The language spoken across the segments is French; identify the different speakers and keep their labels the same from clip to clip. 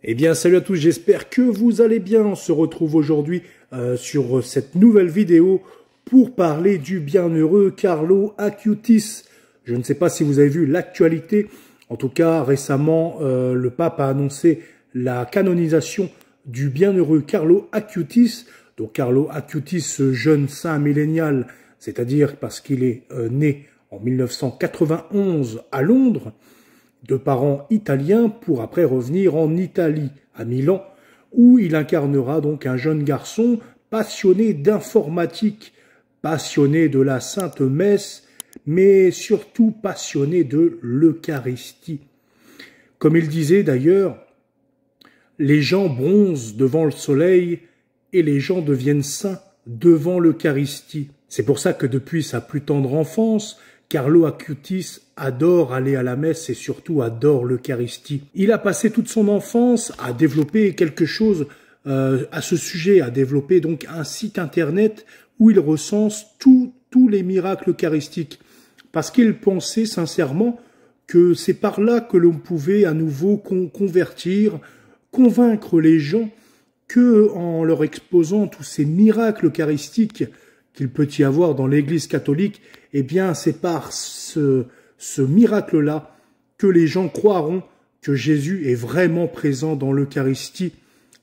Speaker 1: Eh bien, salut à tous, j'espère que vous allez bien. On se retrouve aujourd'hui sur cette nouvelle vidéo pour parler du bienheureux Carlo Acutis. Je ne sais pas si vous avez vu l'actualité. En tout cas, récemment, le pape a annoncé la canonisation du bienheureux Carlo Acutis. Donc Carlo Acutis, ce jeune saint millénial, c'est-à-dire parce qu'il est né en 1991 à Londres, de parents italiens, pour après revenir en Italie, à Milan, où il incarnera donc un jeune garçon passionné d'informatique, passionné de la Sainte Messe, mais surtout passionné de l'Eucharistie. Comme il disait d'ailleurs, les gens bronzent devant le soleil et les gens deviennent saints devant l'Eucharistie. C'est pour ça que depuis sa plus tendre enfance, Carlo Acutis adore aller à la messe et surtout adore l'Eucharistie. Il a passé toute son enfance à développer quelque chose à ce sujet, à développer donc un site internet où il recense tous les miracles eucharistiques. Parce qu'il pensait sincèrement que c'est par là que l'on pouvait à nouveau convertir, convaincre les gens que en leur exposant tous ces miracles eucharistiques qu'il peut y avoir dans l'Église catholique, eh bien c'est par ce miracle-là que les gens croiront que Jésus est vraiment présent dans l'Eucharistie,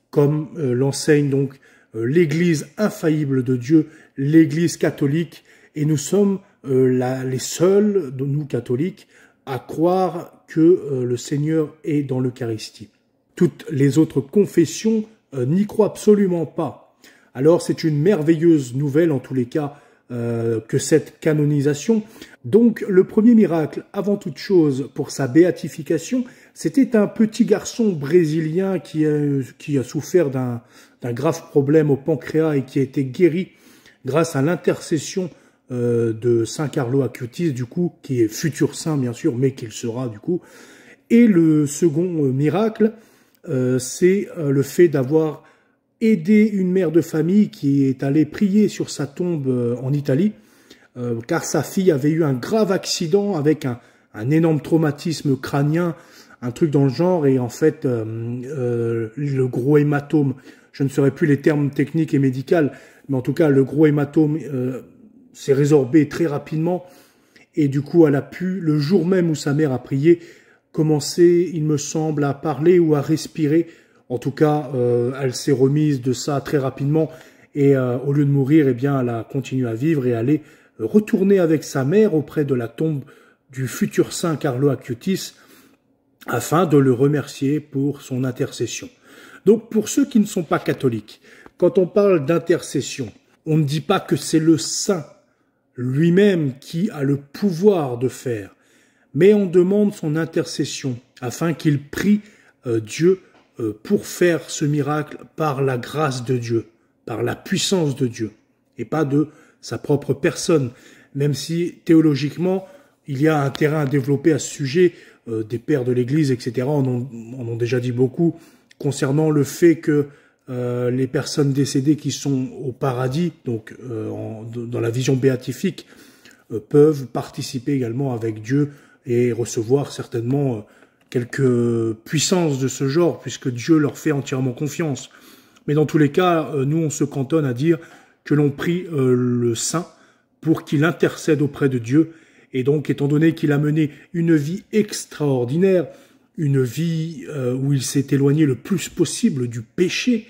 Speaker 1: comme l'enseigne donc l'Église infaillible de Dieu, l'Église catholique, et nous sommes les seuls, nous catholiques, à croire que le Seigneur est dans l'Eucharistie. Toutes les autres confessions n'y croient absolument pas. Alors c'est une merveilleuse nouvelle en tous les cas que cette canonisation. Donc le premier miracle, avant toute chose, pour sa béatification, c'était un petit garçon brésilien qui a souffert d'un grave problème au pancréas et qui a été guéri grâce à l'intercession de Saint Carlo Acutis, du coup, qui est futur saint bien sûr, mais qu'il sera du coup. Et le second miracle, c'est le fait d'avoir aidé une mère de famille qui est allée prier sur sa tombe en Italie, car sa fille avait eu un grave accident avec un énorme traumatisme crânien, un truc dans le genre, et en fait, le gros hématome, je ne saurais plus les termes techniques et médicaux, mais en tout cas, le gros hématome s'est résorbé très rapidement, et du coup, elle a pu, le jour même où sa mère a prié, commencer, il me semble, à parler ou à respirer. En tout cas, elle s'est remise de ça très rapidement et au lieu de mourir, eh bien, elle a continué à vivre et elle est retournée avec sa mère auprès de la tombe du futur saint Carlo Acutis afin de le remercier pour son intercession. Donc, pour ceux qui ne sont pas catholiques, quand on parle d'intercession, on ne dit pas que c'est le saint lui-même qui a le pouvoir de faire, mais on demande son intercession afin qu'il prie Dieu pour faire ce miracle par la grâce de Dieu, par la puissance de Dieu, et pas de sa propre personne, même si théologiquement, il y a un terrain à développer à ce sujet, des pères de l'Église, etc. en ont déjà dit beaucoup, concernant le fait que les personnes décédées qui sont au paradis, donc dans la vision béatifique, peuvent participer également avec Dieu et recevoir certainement quelques puissances de ce genre, puisque Dieu leur fait entièrement confiance. Mais dans tous les cas, nous, on se cantonne à dire que l'on prie le saint pour qu'il intercède auprès de Dieu. Et donc, étant donné qu'il a mené une vie extraordinaire, une vie où il s'est éloigné le plus possible du péché,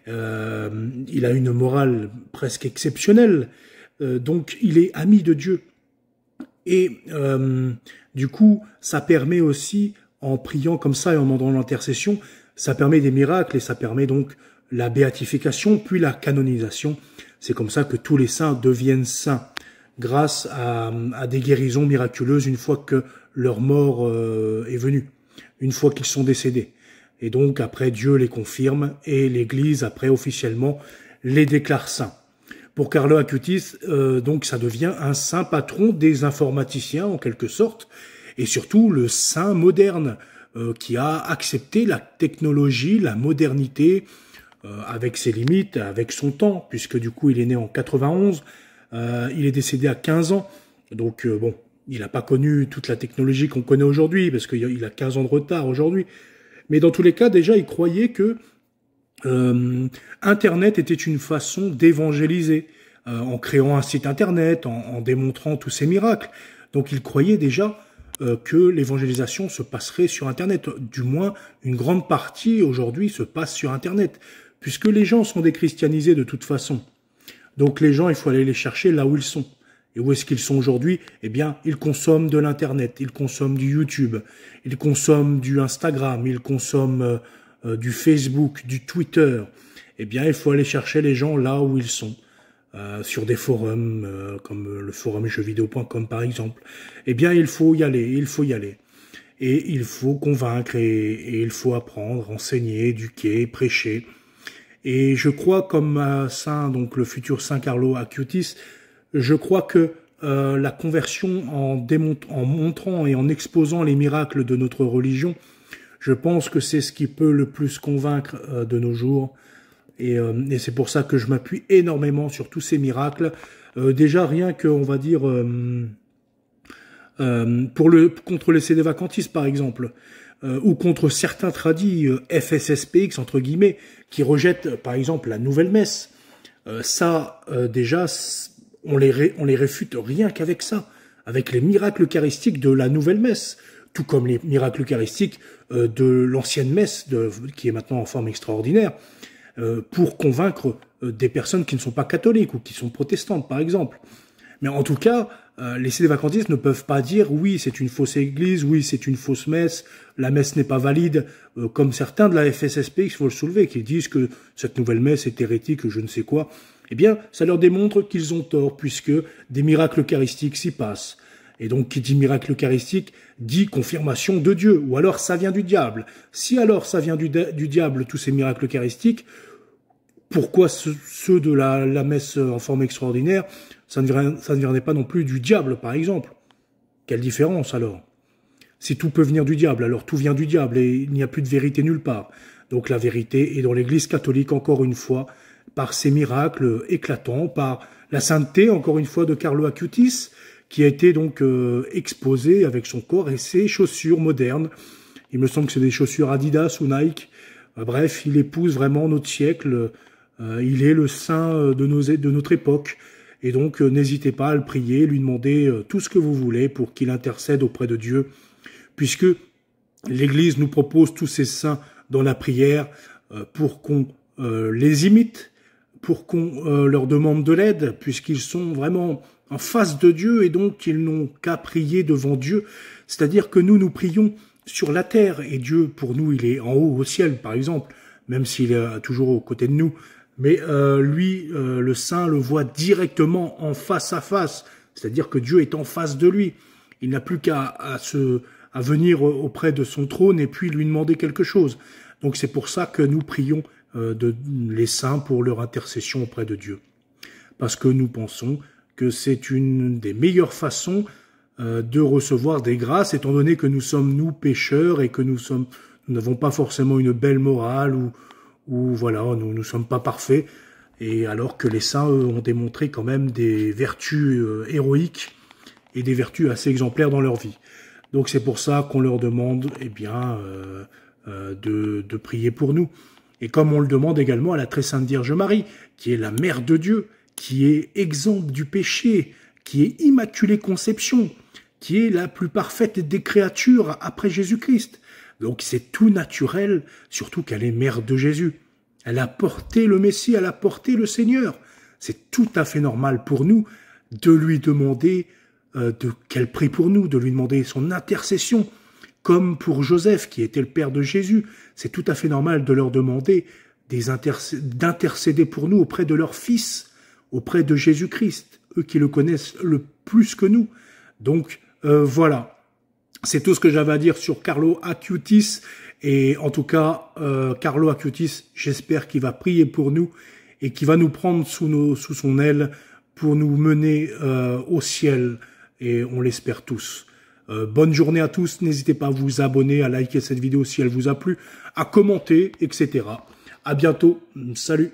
Speaker 1: il a une morale presque exceptionnelle, donc il est ami de Dieu. Et du coup, ça permet aussi, en priant comme ça et en demandant l'intercession, ça permet des miracles et ça permet donc la béatification, puis la canonisation. C'est comme ça que tous les saints deviennent saints, grâce à des guérisons miraculeuses une fois que leur mort est venue, une fois qu'ils sont décédés. Et donc après, Dieu les confirme et l'Église, après, officiellement, les déclare saints. Pour Carlo Acutis, donc ça devient un saint patron des informaticiens en quelque sorte, et surtout le saint moderne qui a accepté la technologie, la modernité, avec ses limites, avec son temps, puisque du coup il est né en 91, il est décédé à 15 ans, donc bon, il n'a pas connu toute la technologie qu'on connaît aujourd'hui, parce qu'il a 15 ans de retard aujourd'hui, Mais dans tous les cas, déjà, il croyait que Internet était une façon d'évangéliser, en créant un site Internet, en démontrant tous ces miracles. Donc il croyait déjà que l'évangélisation se passerait sur Internet. Du moins, une grande partie aujourd'hui se passe sur Internet, puisque les gens sont déchristianisés de toute façon. Donc les gens, il faut aller les chercher là où ils sont. Et où est-ce qu'ils sont aujourd'hui? Eh bien, ils consomment de l'Internet, ils consomment du YouTube, ils consomment du Instagram, ils consomment du Facebook, du Twitter. Eh bien, il faut aller chercher les gens là où ils sont. Sur des forums comme le forum jeuxvideo.com par exemple. Eh bien, il faut y aller, il faut y aller. Et il faut convaincre, et il faut apprendre, enseigner, éduquer, prêcher. Et je crois, comme Saint, donc le futur Saint Carlo Acutis, je crois que la conversion en montrant et en exposant les miracles de notre religion, je pense que c'est ce qui peut le plus convaincre de nos jours. Et c'est pour ça que je m'appuie énormément sur tous ces miracles. Déjà rien que, on va dire, contre les sédévacantistes par exemple, ou contre certains tradis FSSPX entre guillemets, qui rejettent par exemple la nouvelle messe. Déjà, on les réfute rien qu'avec ça, avec les miracles eucharistiques de la nouvelle messe, tout comme les miracles eucharistiques de l'ancienne messe, qui est maintenant en forme extraordinaire, pour convaincre des personnes qui ne sont pas catholiques ou qui sont protestantes, par exemple. Mais en tout cas, les sédévacantistes ne peuvent pas dire « oui, c'est une fausse église, oui, c'est une fausse messe, la messe n'est pas valide », comme certains de la FSSP, il faut le soulever, qui disent que cette nouvelle messe est hérétique, je ne sais quoi. Eh bien, ça leur démontre qu'ils ont tort, puisque des miracles eucharistiques s'y passent. Et donc, qui dit miracle eucharistique, dit confirmation de Dieu, ou alors ça vient du diable. Si alors ça vient du diable, tous ces miracles eucharistiques, pourquoi ceux de la messe en forme extraordinaire, ça ne viendrait pas non plus du diable, par exemple? Quelle différence alors? Si tout peut venir du diable, alors tout vient du diable et il n'y a plus de vérité nulle part. Donc la vérité est dans l'Église catholique, encore une fois, par ces miracles éclatants, par la sainteté, encore une fois, de Carlo Acutis, qui a été donc exposé avec son corps et ses chaussures modernes. Il me semble que c'est des chaussures Adidas ou Nike. Bref, il épouse vraiment notre siècle. Il est le saint de notre époque. Et donc, n'hésitez pas à le prier, lui demander tout ce que vous voulez pour qu'il intercède auprès de Dieu. Puisque l'Église nous propose tous ces saints dans la prière pour qu'on les imite, pour qu'on leur demande de l'aide, puisqu'ils sont vraiment en face de Dieu et donc ils n'ont qu'à prier devant Dieu. C'est-à-dire que nous prions sur la terre et Dieu, pour nous, il est en haut au ciel, par exemple, même s'il est toujours aux côtés de nous. Mais lui, le saint, le voit directement en face à face. C'est-à-dire que Dieu est en face de lui. Il n'a plus qu'à venir auprès de son trône et puis lui demander quelque chose. Donc c'est pour ça que nous prions les saints pour leur intercession auprès de Dieu. Parce que nous pensons que c'est une des meilleures façons de recevoir des grâces, étant donné que nous sommes, nous, pécheurs, et que nous n'avons pas forcément une belle morale, ou voilà, nous ne sommes pas parfaits, et alors que les saints, eux, ont démontré quand même des vertus héroïques, et des vertus assez exemplaires dans leur vie. Donc c'est pour ça qu'on leur demande, eh bien, de prier pour nous. Et comme on le demande également à la très sainte Vierge Marie, qui est la mère de Dieu, qui est exempte du péché, qui est immaculée conception, qui est la plus parfaite des créatures après Jésus-Christ. Donc c'est tout naturel, surtout qu'elle est mère de Jésus. Elle a porté le Messie, elle a porté le Seigneur. C'est tout à fait normal pour nous de lui demander qu'elle prie pour nous, de lui demander son intercession, comme pour Joseph, qui était le père de Jésus. C'est tout à fait normal de leur demander d'intercéder pour nous auprès de leur Fils, auprès de Jésus-Christ, eux qui le connaissent le plus que nous. Donc voilà, c'est tout ce que j'avais à dire sur Carlo Acutis. Et en tout cas, Carlo Acutis, j'espère qu'il va prier pour nous et qu'il va nous prendre sous son aile pour nous mener au ciel. Et on l'espère tous. Bonne journée à tous. N'hésitez pas à vous abonner, à liker cette vidéo si elle vous a plu, à commenter, etc. À bientôt. Salut.